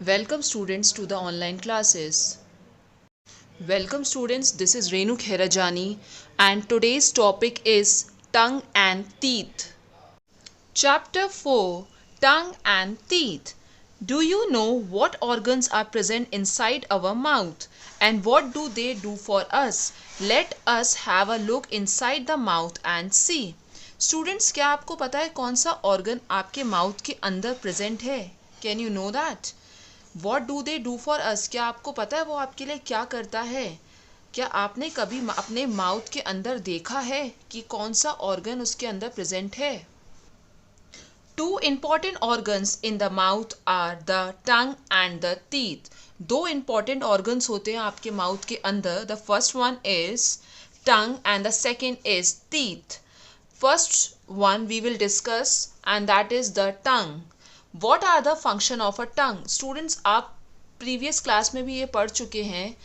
Welcome students to the online classes. Welcome students, this is Renu Kherajani and today's topic is tongue and teeth. Chapter 4, Tongue and Teeth. Do you know what organs are present inside our mouth and what do they do for us? Let us have a look inside the mouth and see. Students, क्या आपको पता है कौन सा organ आपके mouth के अंदर present है? Can you know that? What do they do for us, क्या आपको पता है वो आपके लिए क्या करता है? क्या आपने कभी अपने माउथ के अंदर देखा है कि कौन सा ऑर्गन उसके अंदर प्रेजेंट है? Two important organs in the mouth are the tongue and the teeth. दो इम्पॉर्टेंट ऑर्गन्स होते हैं आपके माउथ के अंदर. The first one is tongue and the second is teeth. First one we will discuss and that is the tongue. What are the function of a tongue? Students, आप previous class में भी ये पढ़ चुके हैं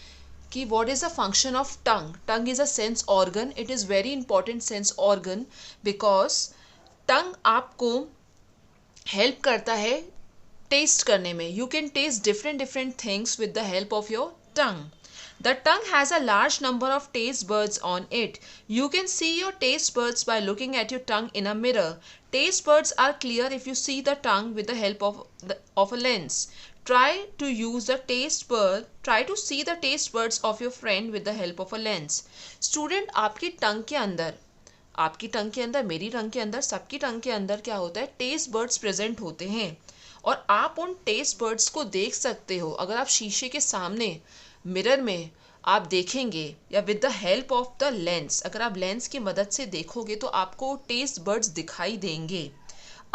कि what is the function of tongue. Tongue is a sense organ. It is very important sense organ because tongue आपको help करता है taste करने में. You can taste different things with the help of your tongue. The tongue has a large number of taste buds on it. You can see your taste buds by looking at your tongue in a mirror. Taste buds are clear if you see the tongue with the help of a lens. Try to see the taste buds of your friend with the help of a lens. Student, आपकी tongue के अंदर, मेरी tongue के अंदर, सबकी tongue के अंदर क्या होता है? taste buds present होते हैं और आप उन taste buds को देख सकते हो. अगर आप शीशे के सामने मिरर में आप देखेंगे या with the help of the lens, अगर आप लेंस की मदद से देखोगे तो आपको टेस्ट बर्ड्स दिखाई देंगे.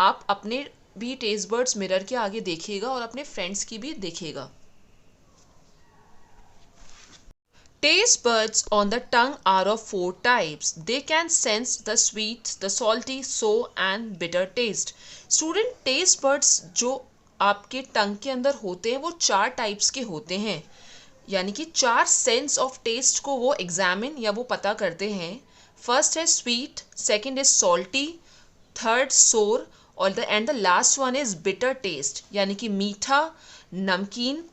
आप अपने भी टेस्ट बर्ड्स मिरर के आगे देखिएगा और अपने फ्रेंड्स की भी देखिएगा. Taste buds on the tongue are of 4 types. They can sense the sweet, the salty, sour and bitter taste. Student, taste buds जो आपके टंग के अंदर होते हैं वो 4 टाइप्स के होते हैं, यानी कि 4 सेंस ऑफ टेस्ट को वो एग्जामिन या वो पता करते हैं. फर्स्ट है sweet, second is salty, third सोर और the last one is bitter taste, यानी कि मीठा, नमकीन,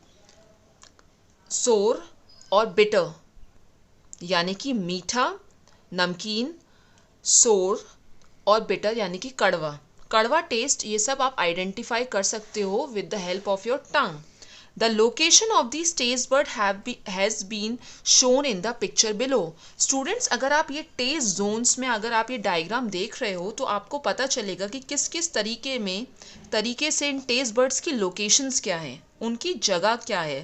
सोर और बिटर, यानी कि मीठा, नमकीन, सोर और बिटर यानी कि कड़वा टेस्ट. ये सब आप आइडेंटिफाई कर सकते हो with the help of your tongue. The location of these taste bud has been shown in the picture below. Students, अगर आप ये taste zones में अगर आप ये डायग्राम देख रहे हो तो आपको पता चलेगा कि किस किस तरीके से इन taste buds की लोकेशंस क्या हैं, उनकी जगह क्या है.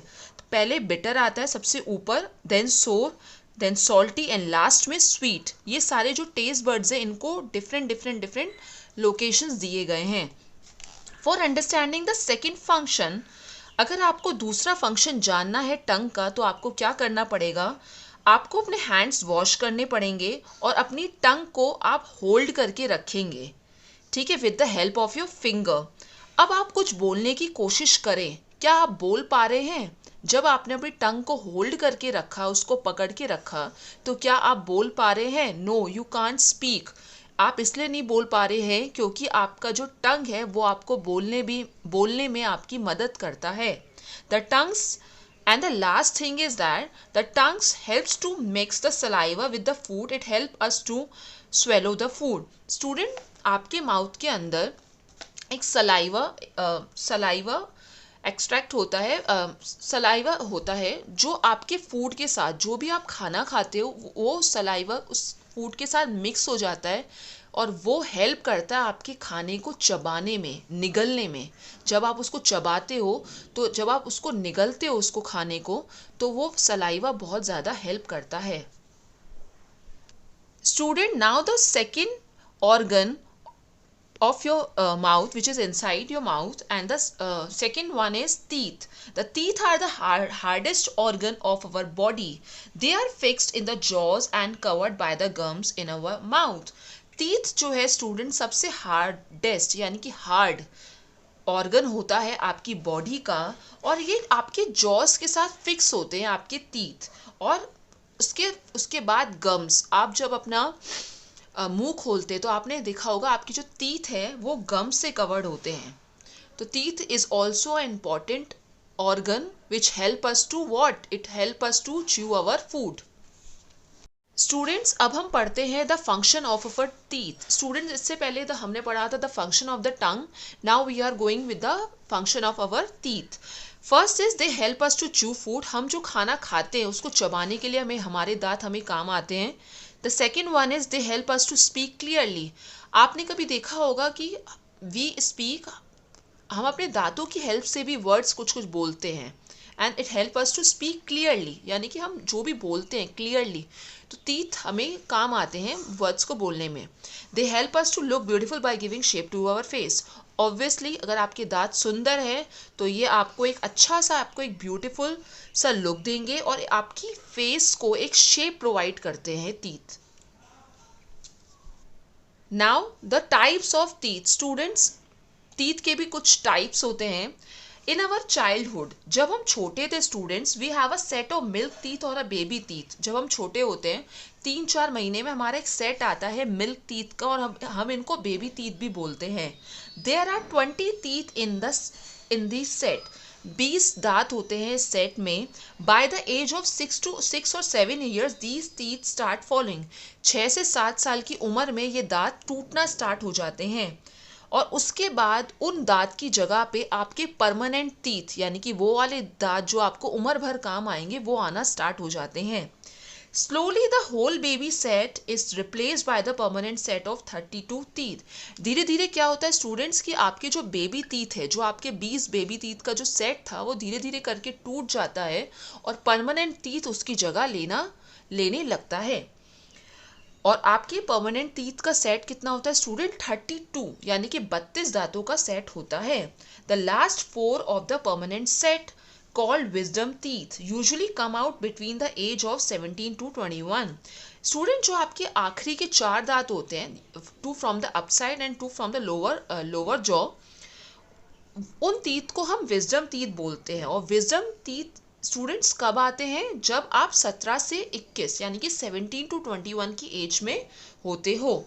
पहले बिटर आता है सबसे ऊपर, देन सोर, देन सॉल्टी एंड लास्ट में स्वीट. ये सारे जो टेस्ट बर्ड्स हैं इनको डिफरेंट लोकेशंस दिए गए हैं. For understanding the second function, अगर आपको दूसरा फंक्शन जानना है टंग का तो आपको क्या करना पड़ेगा? आपको अपने हैंड्स वॉश करने पड़ेंगे और अपनी टंग को आप होल्ड करके रखेंगे, ठीक है, with the help of your finger. अब आप कुछ बोलने की कोशिश करें. क्या आप बोल पा रहे हैं? जब आपने अपनी टंग को होल्ड करके रखा, उसको पकड़ के रखा, तो क्या आप बोल पा रहे हैं? No, you can't speak. आप इसलिए नहीं बोल पा रहे हैं क्योंकि आपका जो टंग है वो आपको बोलने में आपकी मदद करता है. The tongues and the last thing is that the tongues helps to mix the saliva with the food. It help us to swallow the food. Student, आपके माउथ के अंदर एक सलाइवा एक्सट्रैक्ट होता है, सलाइवा होता है जो आपके फूड के साथ, जो भी आप खाना खाते हो वो सलाइवा उस फूड के साथ मिक्स हो जाता है और वो हेल्प करता है आपके खाने को चबाने में, निगलने में. जब आप उसको चबाते हो तो जब आप उसको निगलते हो उसको खाने को, तो वो सलाइवा बहुत ज़्यादा हेल्प करता है. Student, now the second organ of your mouth which is inside your mouth, and the second one is teeth. The teeth are the hardest organ of our body. They are fixed in the jaws and covered by the gums in our mouth. teeth जो है student सबसे hardest यानी कि hard organ होता है आपकी body का और ये आपके जॉस के साथ फिक्स होते हैं आपके टीथ. और उसके बाद गम्स. आप जब अपना मुंह खोलते तो आपने देखा होगा आपकी जो टीथ है वो गम से कवर्ड होते हैं. तो teeth is also important organ which help us to what? It help us to chew our food. Students अब हम पढ़ते हैं the function of our teeth. Students इससे पहले हमने पढ़ा था the function of the tongue. Now we are going with the function of our teeth. First is they help us to chew food. हम जो खाना खाते हैं उसको चबाने के लिए हमारे दांत हमें काम आते हैं. The second one is they help us to speak clearly. आपने कभी देखा होगा कि वी स्पीक, हम अपने दांतों की हेल्प से भी वर्ड्स कुछ कुछ बोलते हैं. And it help us to speak clearly, यानी कि हम जो भी बोलते हैं क्लियरली, तो टीथ हमें काम आते हैं वर्ड्स को बोलने में. They help us to look beautiful by giving shape to our face. Obviously अगर आपके दांत सुंदर है तो ये आपको एक अच्छा सा, आपको एक ब्यूटीफुल सा लुक देंगे और आपकी फेस को एक शेप प्रोवाइड करते हैं teeth. Now the types of teeth. Students teeth के भी कुछ टाइप्स होते हैं. इन अवर चाइल्डहुड, जब हम छोटे थे students, we have a set of milk teeth और अ बेबी टीथ. जब हम छोटे होते हैं 3-4 महीने में हमारा एक सेट आता है मिल्क टीथ का और हम इनको बेबी टीथ भी बोलते हैं. There are 20 teeth in this set. 20 दांत होते हैं इस सेट में. बाय द एज ऑफ 6 और 7 years these teeth start falling. 6 से 7 साल की उम्र में ये दांत टूटना स्टार्ट हो जाते हैं और उसके बाद उन दांत की जगह पे आपके परमानेंट टीथ, यानी कि वो वाले दांत जो आपको उम्र भर काम आएंगे, वो आना स्टार्ट हो जाते हैं. Slowly the whole baby set is replaced by the permanent set of 32 teeth. धीरे धीरे क्या होता है स्टूडेंट्स कि आपके जो बेबी टीथ है, जो आपके 20 बेबी टीथ का जो सेट था, वो धीरे धीरे करके टूट जाता है और परमानेंट टीथ उसकी जगह लेने लगता है. और आपके परमानेंट टीथ का सेट कितना होता है स्टूडेंट? 32, यानी कि 32 दांतों का सेट होता है. The last 4 of the permanent set called wisdom teeth usually come out between the age of 17 to 21. Student जो आपके आखिरी के 4 दांत होते हैं, 2 from the upside and 2 from the lower jaw, उन टीथ को हम विजडम टीथ बोलते हैं. और विजडम टीथ स्टूडेंट्स कब आते हैं? जब आप 17 से 21 यानी कि 17 to 21 की एज में होते हो.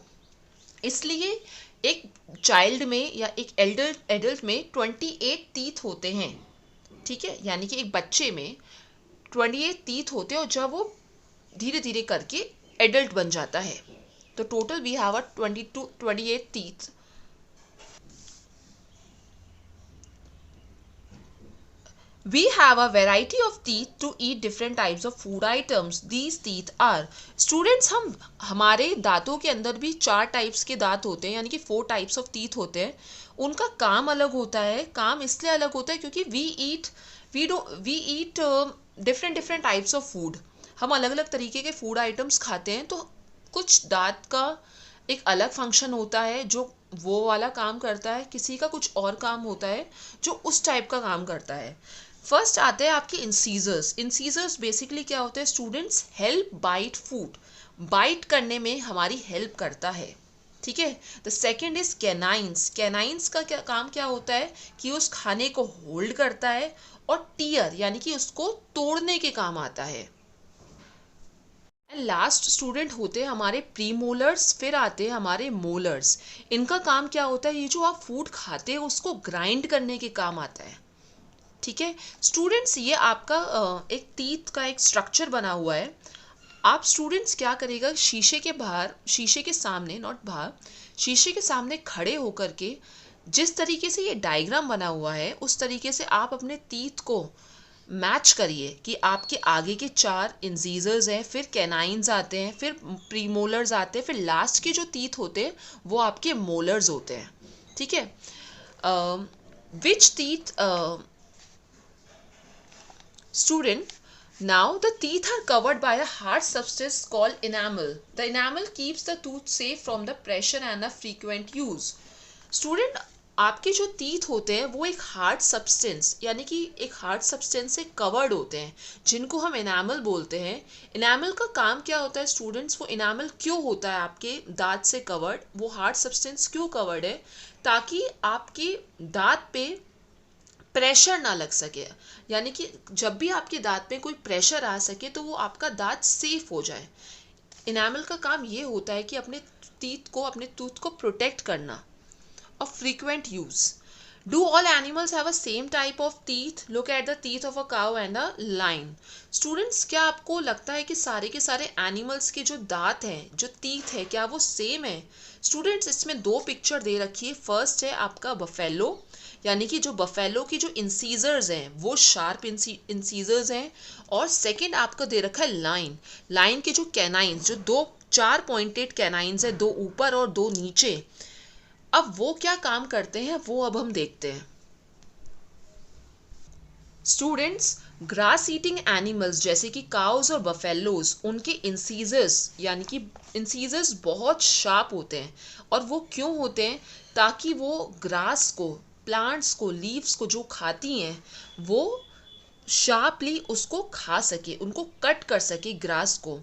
इसलिए एक चाइल्ड में या एक एडल्ट में 28 टीथ होते हैं. ठीक है, यानी कि एक बच्चे में 28 टीथ होते हैं और जब वो धीरे धीरे करके एडल्ट बन जाता है तो total we have 28 teeth. We have a variety of teeth to eat different types of food items. These teeth are. Students, हमारे दांतों के अंदर भी 4 टाइप्स के दांत होते हैं, यानी कि 4 टाइप्स ऑफ टीथ होते हैं. उनका काम अलग होता है. काम इसलिए अलग होता है क्योंकि we eat different types of food. हम अलग अलग तरीके के फूड आइटम्स खाते हैं, तो कुछ दांत का एक अलग फंक्शन होता है जो वो वाला काम करता है, किसी का कुछ और काम होता है जो उस टाइप का काम करता है. फर्स्ट आते हैं आपके इंसीजर्स. इंसीजर्स बेसिकली क्या होते हैं students? Help bite food. Bite करने में हमारी हेल्प करता है. ठीक है. The second is canines. Canines का काम क्या होता है कि उस खाने को होल्ड करता है. और टीयर यानी कि उसको तोड़ने के काम आता है. एंड लास्ट स्टूडेंट होते हैं हमारे प्रीमोलर्स. फिर आते हैं हमारे मोलर्स. इनका काम क्या होता है? ये जो आप फूड खाते हैं उसको ग्राइंड करने के काम आता है. ठीक है स्टूडेंट्स, ये आपका एक टीथ का एक स्ट्रक्चर बना हुआ है. आप स्टूडेंट्स क्या करेगा, शीशे के सामने, नॉट बाहर, शीशे के सामने खड़े होकर के जिस तरीके से ये डायग्राम बना हुआ है उस तरीके से आप अपने टीथ को मैच करिए कि आपके आगे के 4 इंसीजर्स हैं, फिर कैनाइंस आते हैं, फिर प्रीमोलर्स आते हैं, फिर लास्ट के जो टीथ होते हैं वो आपके मोलर्स होते हैं. ठीक है. विच teeth student, now the teeth are covered by a hard substance called enamel. The enamel keeps the tooth safe from the pressure and the frequent use. Student, आपके जो टीथ होते हैं वो एक हार्ड सब्सटेंस, यानी कि एक हार्ड सब्सटेंस से कवर्ड होते हैं, जिनको हम एनामल बोलते हैं. एनामल का काम क्या होता है स्टूडेंट्स? वो एनामल क्यों होता है आपके दांत से कवर्ड? वो हार्ड सब्सटेंस क्यों कवर्ड है? ताकि आपके दांत पे प्रेशर ना लग सके, यानी कि जब भी आपके दांत में कोई प्रेशर आ सके तो वो आपका दांत सेफ हो जाए. इनामल का काम ये होता है कि अपने टूथ को प्रोटेक्ट करना. और frequent use. Do all animals have a same type of teeth? Look at the teeth of a cow and a lion. Students, क्या आपको लगता है कि सारे के सारे एनिमल्स के जो दांत हैं, जो टीथ है, क्या वो सेम है? स्टूडेंट्स, इसमें दो पिक्चर दे रखी है. फर्स्ट है आपका बफेलो, यानी कि जो बफेलो की जो इंसीजर्स हैं वो शार्प इंसीजर्स हैं. और सेकंड आपको दे रखा है लाइन. लाइन के जो कैनाइंस, जो दो चार पॉइंटेड कैनाइंस है, दो ऊपर और दो नीचे. अब वो क्या काम करते हैं वो अब हम देखते हैं. स्टूडेंट्स, ग्रास ईटिंग एनिमल्स जैसे कि काउज और बफेलोज, उनके इंसीजर्स यानी कि इंसीजर्स बहुत शार्प होते हैं. और वो क्यों होते हैं? ताकि वो ग्रास को, प्लांट्स को, लीव्स को जो खाती हैं वो शार्पली उसको खा सके, उनको कट कर सके ग्रास को.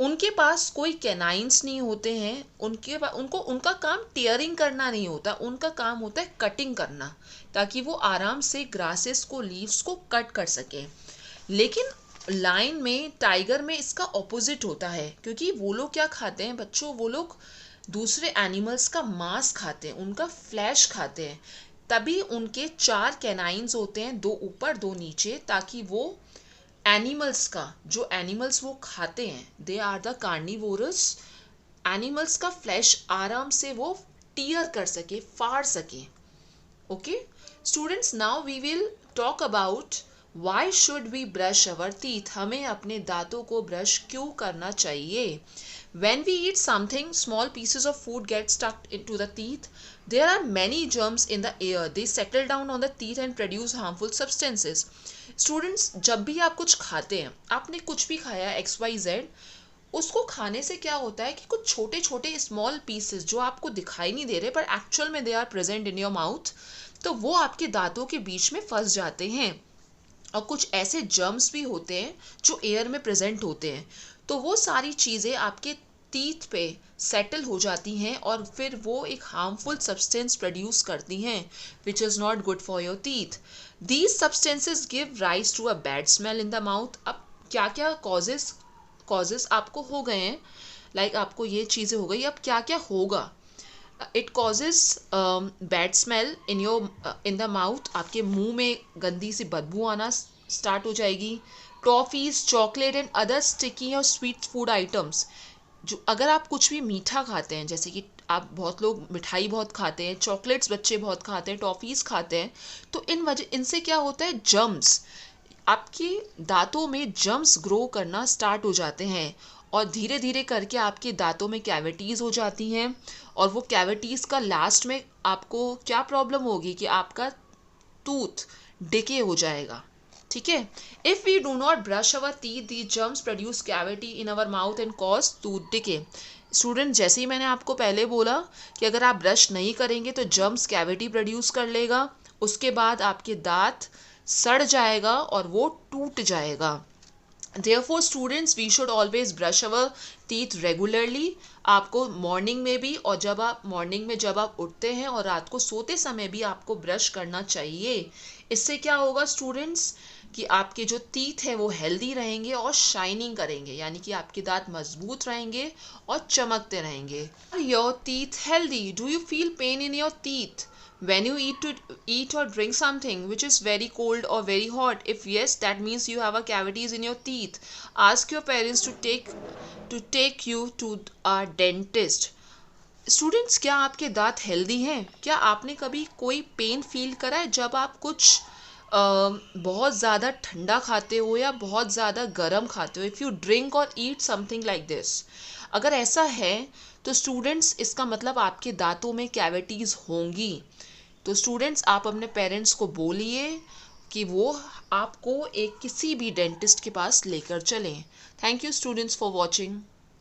उनके पास कोई कैनाइंस नहीं होते हैं. उनका काम टीयरिंग करना नहीं होता, उनका काम होता है कटिंग करना, ताकि वो आराम से ग्रासेस को, लीव्स को कट कर सके. लेकिन लायन में, टाइगर में इसका ऑपोजिट होता है, क्योंकि वो लोग क्या खाते हैं बच्चों, वो लोग दूसरे एनिमल्स का मांस खाते हैं, उनका फ्लैश खाते हैं. तभी उनके चार कैनाइंस होते हैं, दो ऊपर दो नीचे, ताकि वो एनिमल्स का, जो एनिमल्स वो खाते हैं, they are the carnivorous, animals का फ्लैश आराम से वो टीयर कर सके, फाड़ सके. Okay students, now we will talk about why should we brush our teeth. हमें अपने दांतों को ब्रश क्यों करना चाहिए? When we eat something, small pieces of food get stuck into the teeth. There are many germs in the air. They settle down on the teeth and produce harmful substances. Students, जब भी आप कुछ खाते हैं, आपने कुछ भी खाया XYZ, उसको खाने से क्या होता है कि कुछ छोटे छोटे स्मॉल पीसेस जो आपको दिखाई नहीं दे रहे पर एक्चुअल में they are present in your mouth, तो वो आपके दांतों के बीच में फंस जाते हैं. और कुछ ऐसे जर्म्स भी होते हैं जो एयर में प्रेजेंट होते हैं, तो वो सारी चीज़ें आपके टीथ पे सेटल हो जाती हैं और फिर वो एक हार्मफुल सब्सटेंस प्रोड्यूस करती हैं which is not good for your teeth. These substances give rise to a bad smell in the mouth. अब क्या क्या कॉजेस आपको हो गए हैं, लाइक आपको ये चीज़ें हो गई, अब क्या क्या होगा? It causes bad smell in the mouth. आपके मुंह में गंदी सी बदबू आना स्टार्ट हो जाएगी. Toffees, chocolate and other sticky और स्वीट फूड आइटम्स, जो अगर आप कुछ भी मीठा खाते हैं, जैसे कि आप, बहुत लोग मिठाई बहुत खाते हैं, चॉकलेट्स बच्चे बहुत खाते हैं, टॉफ़ीज़ खाते हैं, तो इनसे क्या होता है, जर्म्स, आपके दांतों में जर्म्स ग्रो करना स्टार्ट हो जाते हैं और धीरे धीरे करके आपके दांतों में कैविटीज़ हो जाती हैं. और वो कैविटीज़ का लास्ट में आपको क्या प्रॉब्लम होगी कि आपका टूथ डिके हो जाएगा. ठीक है. If we do not brush our teeth, the germs produce cavity in our mouth and cause tooth decay. Student, जैसे ही मैंने आपको पहले बोला कि अगर आप ब्रश नहीं करेंगे तो जर्म्स कैविटी प्रोड्यूस कर लेगा, उसके बाद आपके दांत सड़ जाएगा और वो टूट जाएगा. Therefore students, we should always brush our teeth regularly. आपको मॉर्निंग में भी, और जब आप उठते हैं और रात को सोते समय भी आपको ब्रश करना चाहिए. इससे क्या होगा स्टूडेंट्स कि आपके जो टीथ है वो हेल्दी रहेंगे और शाइनिंग करेंगे, यानी कि आपके दांत मजबूत रहेंगे और चमकते रहेंगे. Your teeth healthy. Do you feel pain in your teeth when you eat or drink something which is very cold or very hot? If yes, that means you have a cavities in your teeth. Ask your parents to take you to a dentist. Students, क्या आपके दांत healthy हैं? क्या आपने कभी कोई pain feel करा है जब आप कुछ बहुत ज़्यादा ठंडा खाते हो या बहुत ज़्यादा गर्म खाते हो? इफ़ यू ड्रिंक और ईट समथिंग लाइक दिस, अगर ऐसा है तो स्टूडेंट्स इसका मतलब आपके दांतों में कैविटीज़ होंगी. तो स्टूडेंट्स, आप अपने पेरेंट्स को बोलिए कि वो आपको किसी भी डेंटिस्ट के पास लेकर चलें. Thank you students for watching.